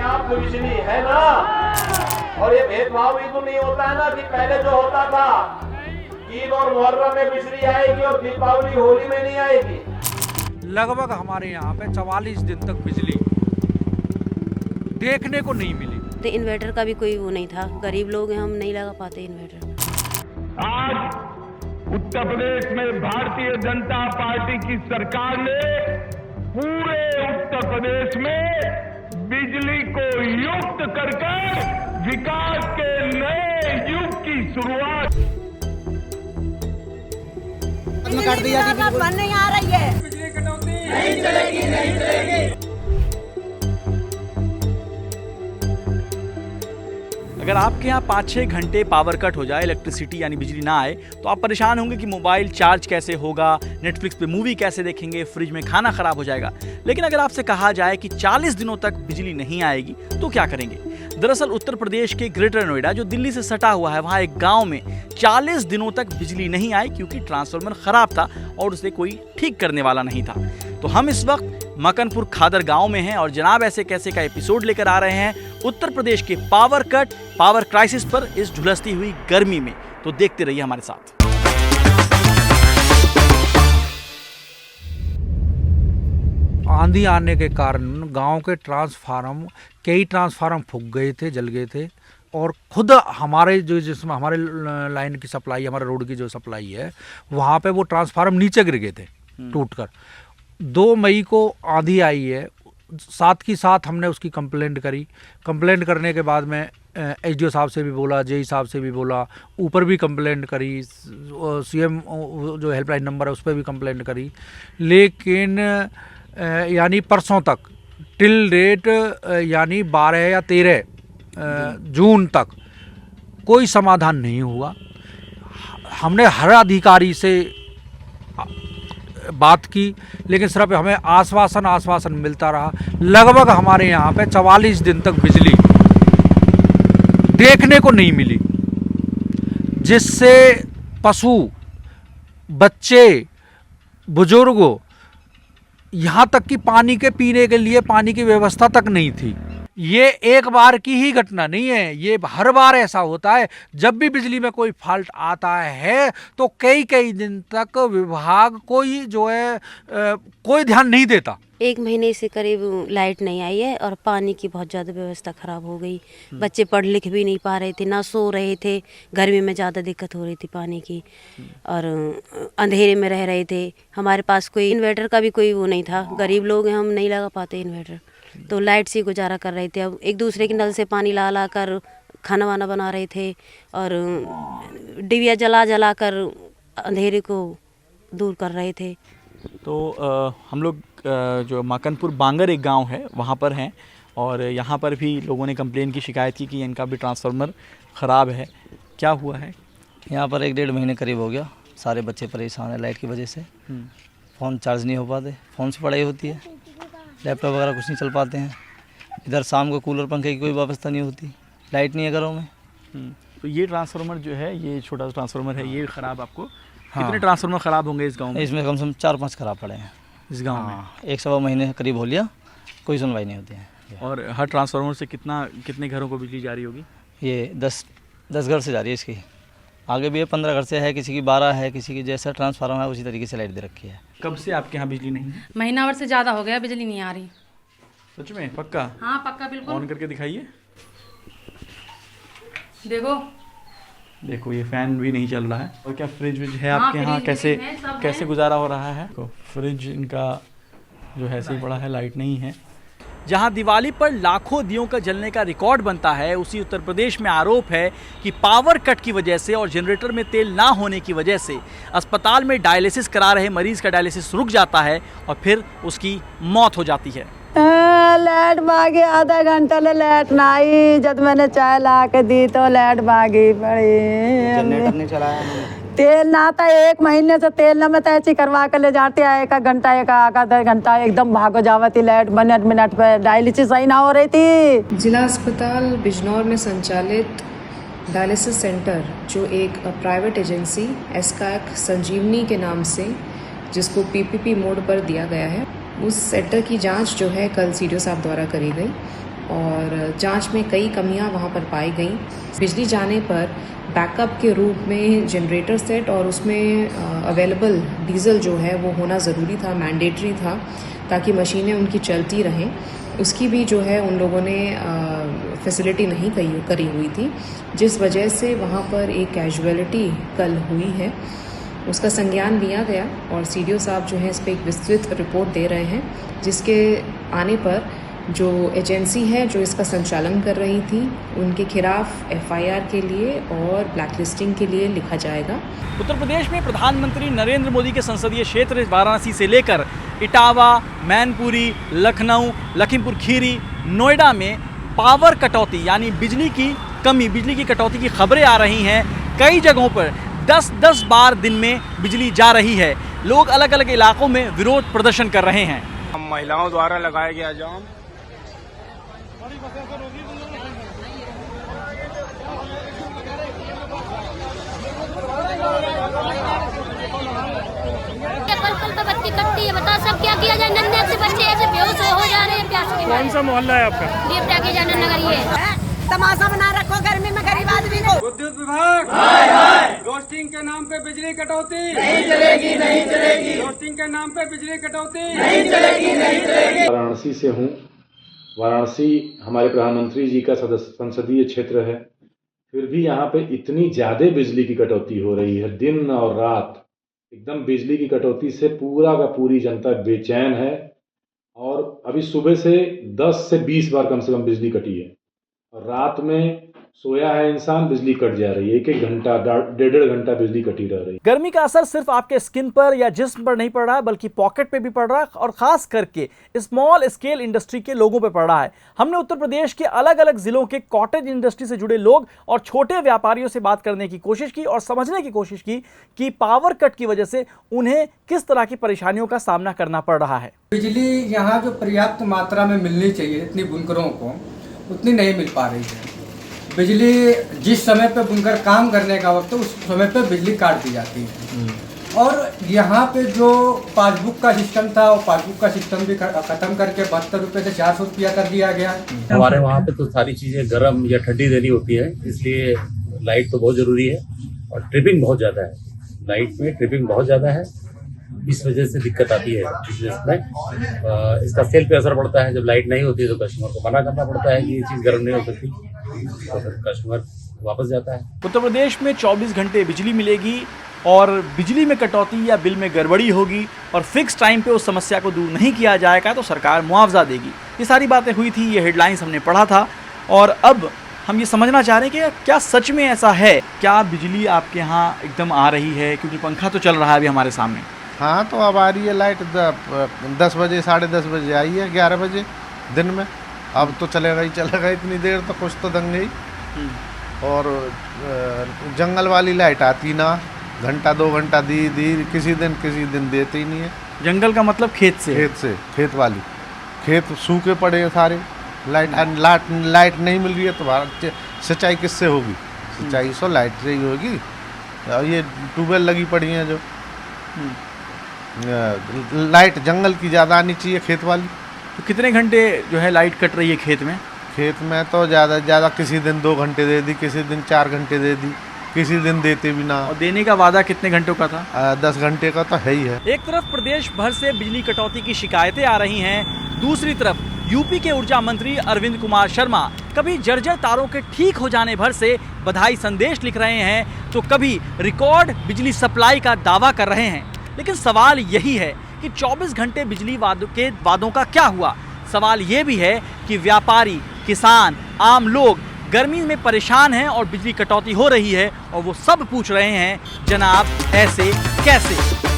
आप बिजली है ना। और ये भेदभाव भी तो नहीं होता है ना कि पहले जो होता था ईद और मुहर्रम में बिजली आएगी और दीपावली होली में नहीं आएगी। लगभग हमारे यहाँ पे 44 दिन तक बिजली देखने को नहीं मिली। तो इन्वर्टर का भी कोई वो नहीं था, गरीब लोग हैं, हम नहीं लगा पाते इन्वर्टर। आज उत्तर प्रदेश में भारतीय जनता पार्टी की सरकार ने पूरे उत्तर प्रदेश में बिजली को युक्त करके विकास के नए युग की शुरुआत कर दिया कि बंद नहीं आ रही है, बिजली कटौती नहीं चलेगी, नहीं चलेगी। अगर आपके यहाँ 5-6 घंटे पावर कट हो जाए, इलेक्ट्रिसिटी यानी बिजली ना आए, तो आप परेशान होंगे कि मोबाइल चार्ज कैसे होगा, नेटफ्लिक्स पे मूवी कैसे देखेंगे, फ्रिज में खाना खराब हो जाएगा। लेकिन अगर आपसे कहा जाए कि 40 दिनों तक बिजली नहीं आएगी तो क्या करेंगे? दरअसल उत्तर प्रदेश के ग्रेटर नोएडा जो दिल्ली से सटा हुआ है, वहाँ एक गाँव में 40 दिनों तक बिजली नहीं आई क्योंकि ट्रांसफार्मर खराब था और उसे कोई ठीक करने वाला नहीं था। तो हम इस वक्त मकनपुर खादर गांव में हैं और जनाब ऐसे कैसे का एपिसोड लेकर आ रहे हैं उत्तर प्रदेश के पावर कट, पावर क्राइसिस पर इस झुलसती हुई गर्मी में। तो देखते रहिए हमारे साथ। आंधी आने के कारण गांव के कई ट्रांसफार्मर फूक गए थे, जल गए थे और खुद हमारे जिसमें हमारे लाइन की सप्लाई, हमारे रोड की जो सप्लाई है, वहाँ पे वो ट्रांसफार्मर नीचे गिर गए थे टूटकर। 2 मई को आंधी आई है, साथ ही साथ हमने उसकी कंप्लेंट करी। कंप्लेंट करने के बाद में एसडीओ साहब से भी बोला, जेई साहब से भी बोला, ऊपर भी कंप्लेंट करी, सीएम जो हेल्पलाइन नंबर है उस पर भी कंप्लेंट करी। लेकिन यानी परसों तक टिल डेट यानी 12 या 13 जून तक कोई समाधान नहीं हुआ। हमने हर अधिकारी से बात की लेकिन सिर्फ हमें आश्वासन मिलता रहा। लगभग हमारे यहाँ पे 44 दिन तक बिजली देखने को नहीं मिली, जिससे पशु, बच्चे, बुजुर्गों, यहाँ तक कि पानी के पीने के लिए पानी की व्यवस्था तक नहीं थी। ये एक बार की ही घटना नहीं है, ये हर बार ऐसा होता है। जब भी बिजली में कोई फॉल्ट आता है तो कई दिन तक विभाग कोई कोई ध्यान नहीं देता। 1 महीने से करीब लाइट नहीं आई है और पानी की बहुत ज़्यादा व्यवस्था ख़राब हो गई। बच्चे पढ़ लिख भी नहीं पा रहे थे, ना सो रहे थे, गर्मी में ज़्यादा दिक्कत हो रही थी पानी की, और अंधेरे में रह रहे थे। हमारे पास कोई इन्वर्टर का भी कोई वो नहीं था, गरीब लोग हैं, हम नहीं लगा पाते इन्वर्टर, तो लाइट से गुजारा कर रहे थे। अब एक दूसरे के नल से पानी ला कर खाना वाना बना रहे थे और डिबिया जला कर अंधेरे को दूर कर रहे थे। तो हम लोग जो मकनपुर बांगर एक गांव है वहाँ पर हैं और यहाँ पर भी लोगों ने कंप्लेन की शिकायत की कि इनका भी ट्रांसफार्मर ख़राब है। क्या हुआ है? यहाँ पर 1-1.5 महीने करीब हो गया। सारे बच्चे परेशान हैं लाइट की वजह से। फ़ोन चार्ज नहीं हो पाते, फ़ोन से पढ़ाई होती है, लैपटॉप वगैरह कुछ नहीं चल पाते हैं। इधर शाम को कूलर पंखे की कोई व्यवस्था नहीं होती, लाइट नहीं है घरों में। तो ये ट्रांसफार्मर जो है, ये छोटा सा ट्रांसफार्मर है, ये ख़राब आपको कितने ट्रांसफार्मर ख़राब होंगे इस गांव में? इसमें कम से कम 4-5 ख़राब पड़े हैं इस गांव में। 1-1.25 महीने करीब हो लिया, कोई सुनवाई नहीं होती है। और हर ट्रांसफार्मर से कितने घरों को बिजली जा रही होगी? ये 10 घर से जा रही है इसकी। आगे भी 15 घर से है, किसी की 12 है, किसी की जैसा ट्रांसफार्मर है उसी तरीके से लाइट दे रखी है। कब से आपके यहाँ बिजली नहीं है? महीना भर से ज़्यादा हो गया, बिजली नहीं आ रही। सच में? पक्का? हाँ पक्का, बिल्कुल। ऑन करके दिखाइए। देखो ये फैन भी नहीं चल रहा है। और क्या फ्रिज है आपके यहाँ? कैसे गुजारा हो रहा है? फ्रिज इनका जो है ऐसे ही पड़ा है, लाइट नहीं है। जहां दिवाली पर लाखों दियों का जलने का रिकॉर्ड बनता है, उसी उत्तर प्रदेश में आरोप है कि पावर कट की वजह से और जनरेटर में तेल ना होने की वजह से अस्पताल में डायलिसिस करा रहे मरीज का डायलिसिस रुक जाता है और फिर उसकी मौत हो जाती है। लाइट भागी, आधा घंटा ले लाइट ना आई। जब मैंने चाय ला के दी तो लाइट भागी पड़ी। जनरेटर नहीं चलाया, तेल ना था, 1 महीने से तेल ना मैं तैची करवा के ले जाती है। 1 घंटा, 1 घंटा एकदम भागो जावती लाइट, मिनट पे डायलिसिस सही ना हो रही थी। जिला अस्पताल बिजनौर में संचालित डायलिसिस सेंटर, जो एक प्राइवेट एजेंसी एस्काक संजीवनी के नाम से, जिसको पीपीपी मोड पर दिया गया है, उस सेंटर की जांच जो है कल सीडीओ साहब द्वारा करी गई और जांच में कई कमियां वहां पर पाई गई। बिजली जाने पर बैकअप के रूप में जनरेटर सेट और उसमें अवेलेबल डीजल जो है वो होना ज़रूरी था, मैंडेटरी था, ताकि मशीनें उनकी चलती रहें। उसकी भी जो है उन लोगों ने फैसिलिटी नहीं करी हुई थी, जिस वजह से वहाँ पर एक कैजुअलिटी कल हुई है। उसका संज्ञान लिया गया और सीडीओ साहब जो है इस पर एक विस्तृत रिपोर्ट दे रहे हैं, जिसके आने पर जो एजेंसी है जो इसका संचालन कर रही थी उनके खिलाफ एफआईआर के लिए और ब्लैकलिस्टिंग के लिए लिखा जाएगा। उत्तर प्रदेश में प्रधानमंत्री नरेंद्र मोदी के संसदीय क्षेत्र वाराणसी से लेकर इटावा, मैनपुरी, लखनऊ, लखीमपुर खीरी, नोएडा में पावर कटौती यानी बिजली की कमी, बिजली की कटौती की खबरें आ रही हैं। कई जगहों पर 10-10 बार दिन में बिजली जा रही है। लोग अलग अलग इलाकों में विरोध प्रदर्शन कर रहे हैं। हम महिलाओं द्वारा लगाया गया जाम पल तो बत्ती कटती है, बताओ सब क्या किया जाए। नन्हे से बच्चे ऐसे बेहोश हो जा रहे हैं प्यास के। कौन सा मोहल्ला है आपका? ये प्रागी जानन नगर ये तमाशा बना रखो गर्मी में गरीब आदमी को। विद्युत विभाग हाय हाय, रोस्टिंग के नाम पे बिजली कटौती नहीं चलेगी, नहीं चलेगी। रोस्टिंग के नाम पे बिजली कटौती नहीं चलेगी, नहीं चलेगी। वाराणसी से हूँ। वाराणसी हमारे प्रधानमंत्री जी का संसदीय क्षेत्र है, फिर भी यहाँ पे इतनी ज्यादा बिजली की कटौती हो रही है, दिन और रात। एकदम बिजली की कटौती से पूरा का पूरी जनता बेचैन है। और अभी सुबह से 10 से 20 बार कम से कम बिजली कटी है और रात में सोया है इंसान, बिजली कट जा रही है। 1-1 घंटा, 1.5 घंटा बिजली कटी रह रही है। गर्मी का असर सिर्फ आपके स्किन पर या जिस्म पर नहीं पड़ रहा है, बल्कि पॉकेट पे भी पड़ रहा है और खास करके स्मॉल स्केल इंडस्ट्री के लोगों पे पड़ रहा है। हमने उत्तर प्रदेश के अलग अलग जिलों के कॉटेज इंडस्ट्री से जुड़े लोग और छोटे व्यापारियों से बात करने की कोशिश की और समझने की कोशिश की कि पावर कट की वजह से उन्हें किस तरह की परेशानियों का सामना करना पड़ रहा है। बिजली यहाँ जो पर्याप्त मात्रा में मिलनी चाहिए इतनी बुनकरों को, उतनी नहीं मिल पा रही है। बिजली जिस समय पे बुनकर काम करने का वक्त है उस समय पे बिजली काट दी जाती है। और यहाँ पे जो पासबुक का सिस्टम था वो पासबुक का सिस्टम भी खत्म करके 72 रुपये से 400 रुपया कर दिया गया। हमारे वहाँ पे तो सारी चीज़ें गर्म या ठंडी देनी होती है, इसलिए लाइट तो बहुत ज़रूरी है और ट्रिपिंग बहुत ज़्यादा है। लाइट में ट्रिपिंग बहुत ज़्यादा है, इस वजह से दिक्कत आती है बिजनेस में। इसका सेल पे असर पड़ता है। जब लाइट नहीं होती है तो कस्टमर को मना करना पड़ता है कि ये चीज़ गर्म नहीं हो सकती, तो फिर कस्टमर वापस जाता है। उत्तर प्रदेश में 24 घंटे बिजली मिलेगी और बिजली में कटौती या बिल में गड़बड़ी होगी और फिक्स टाइम पे उस समस्या को दूर नहीं किया जाएगा तो सरकार मुआवजा देगी। ये सारी बातें हुई थी, ये हेडलाइंस हमने पढ़ा था और अब हम ये समझना चाह रहे हैं कि क्या सच में ऐसा है, क्या बिजली आपके यहाँ एकदम आ रही है? क्योंकि पंखा तो चल रहा है अभी हमारे सामने। हाँ, तो अब आ रही है लाइट 10 बजे 10:30 बजे आई है, 11 बजे दिन में। अब तो चलेगा ही चलेगा, इतनी देर तो कुछ तो दंगे ही। और जंगल वाली लाइट आती ना, घंटा 2 घंटा दी किसी दिन देते ही नहीं है। जंगल का मतलब खेत से, खेत वाली, खेत सूखे पड़े हैं सारे। लाइट नहीं मिल रही है तो सिंचाई किससे होगी? सिंचाई सो लाइट से ही होगी। और ये ट्यूबवेल लगी पड़ी हैं जो लाइट जंगल की ज़्यादा आनी चाहिए, खेत वाली। तो कितने घंटे जो है लाइट कट रही है खेत में? खेत में तो ज़्यादा ज़्यादा किसी दिन 2 घंटे दे दी, किसी दिन 4 घंटे दे दी, किसी दिन देते भी ना। और देने का वादा कितने घंटों का था? 10 घंटे का तो है ही है। एक तरफ प्रदेश भर से बिजली कटौती की शिकायतें आ रही हैं, दूसरी तरफ यूपी के ऊर्जा मंत्री अरविंद कुमार शर्मा कभी जर्जर तारों के ठीक हो जाने भर से बधाई संदेश लिख रहे हैं तो कभी रिकॉर्ड बिजली सप्लाई का दावा कर रहे हैं। लेकिन सवाल यही है कि 24 घंटे बिजली के वादों का क्या हुआ? सवाल ये भी है कि व्यापारी, किसान, आम लोग गर्मी में परेशान हैं और बिजली कटौती हो रही है और वो सब पूछ रहे हैं, जनाब ऐसे कैसे?